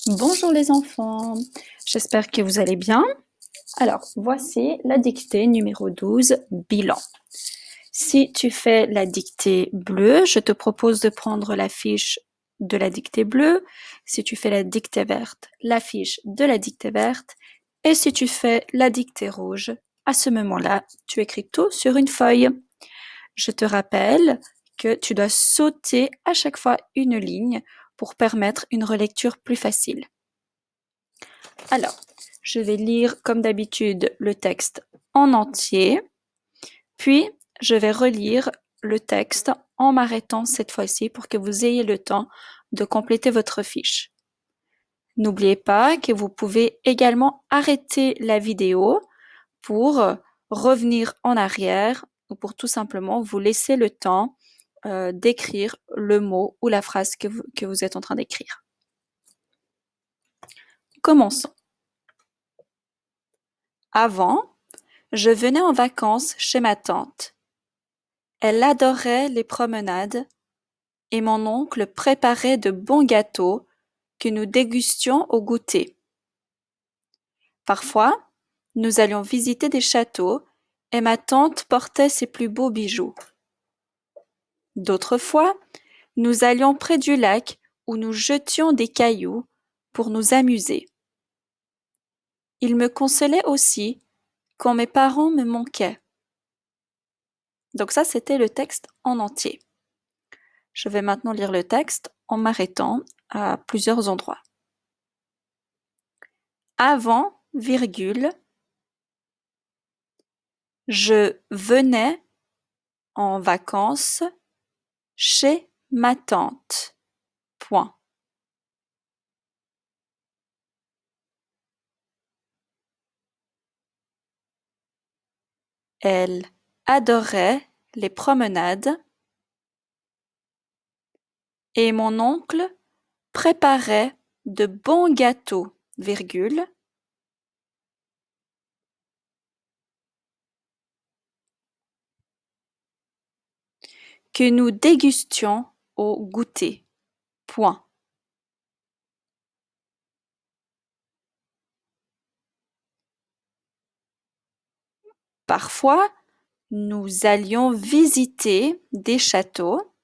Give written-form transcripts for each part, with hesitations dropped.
Bonjour les enfants, j'espère que vous allez bien. Alors, voici la dictée numéro 12, bilan. Si tu fais la dictée bleue, je te propose de prendre la fiche de la dictée bleue. Si tu fais la dictée verte, la fiche de la dictée verte. Et si tu fais la dictée rouge, à ce moment-là, tu écris tout sur une feuille. Je te rappelle que tu dois sauter à chaque fois une ligne pour permettre une relecture plus facile. Alors, je vais lire comme d'habitude le texte en entier, puis je vais relire le texte en m'arrêtant cette fois-ci pour que vous ayez le temps de compléter votre fiche. N'oubliez pas que vous pouvez également arrêter la vidéo pour revenir en arrière ou pour tout simplement vous laisser le temps d'écrire le mot ou la phrase que vous êtes en train d'écrire. Commençons. Avant, je venais en vacances chez ma tante. Elle adorait les promenades et mon oncle préparait de bons gâteaux que nous dégustions au goûter. Parfois, nous allions visiter des châteaux et ma tante portait ses plus beaux bijoux. D'autres fois, nous allions près du lac où nous jetions des cailloux pour nous amuser. Il me consolait aussi quand mes parents me manquaient. Donc ça, c'était le texte en entier. Je vais maintenant lire le texte en m'arrêtant à plusieurs endroits. Avant, virgule, je venais en vacances chez ma tante. Point. Elle adorait les promenades et mon oncle préparait de bons gâteaux, virgule, que nous dégustions au goûter. Point. Parfois, nous allions visiter des châteaux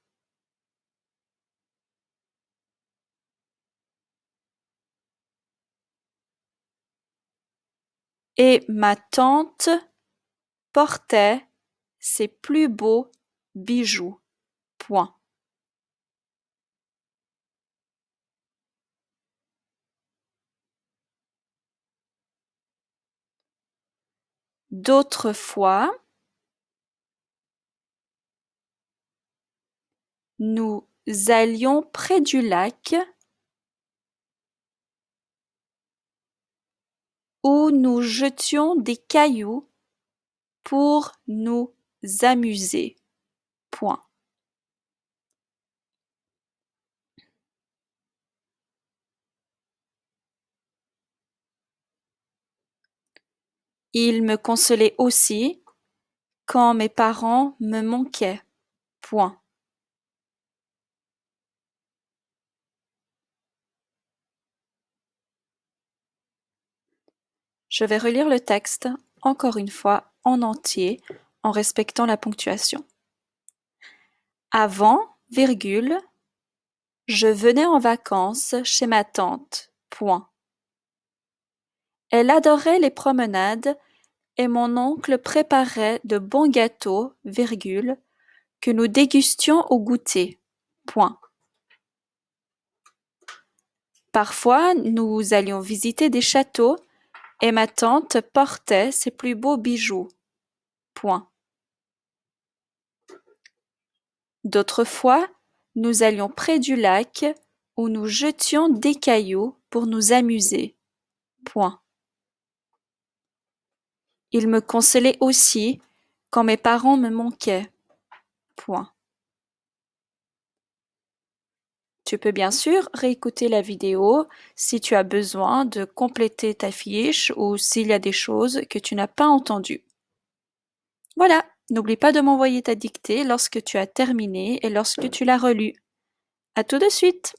et ma tante portait ses plus beaux bijoux. Point. D'autres fois, nous allions près du lac où nous jetions des cailloux pour nous amuser. Point. Il me consolait aussi quand mes parents me manquaient. Point. Je vais relire le texte encore une fois en entier en respectant la ponctuation. Avant, virgule, je venais en vacances chez ma tante. Point. Elle adorait les promenades et mon oncle préparait de bons gâteaux, virgule, que nous dégustions au goûter. Point. Parfois, nous allions visiter des châteaux et ma tante portait ses plus beaux bijoux. Point. D'autres fois, nous allions près du lac où nous jetions des cailloux pour nous amuser. Point. Il me consolait aussi quand mes parents me manquaient. Point. Tu peux bien sûr réécouter la vidéo si tu as besoin de compléter ta fiche ou s'il y a des choses que tu n'as pas entendues. Voilà, n'oublie pas de m'envoyer ta dictée lorsque tu as terminé et lorsque tu l'as relue. À tout de suite!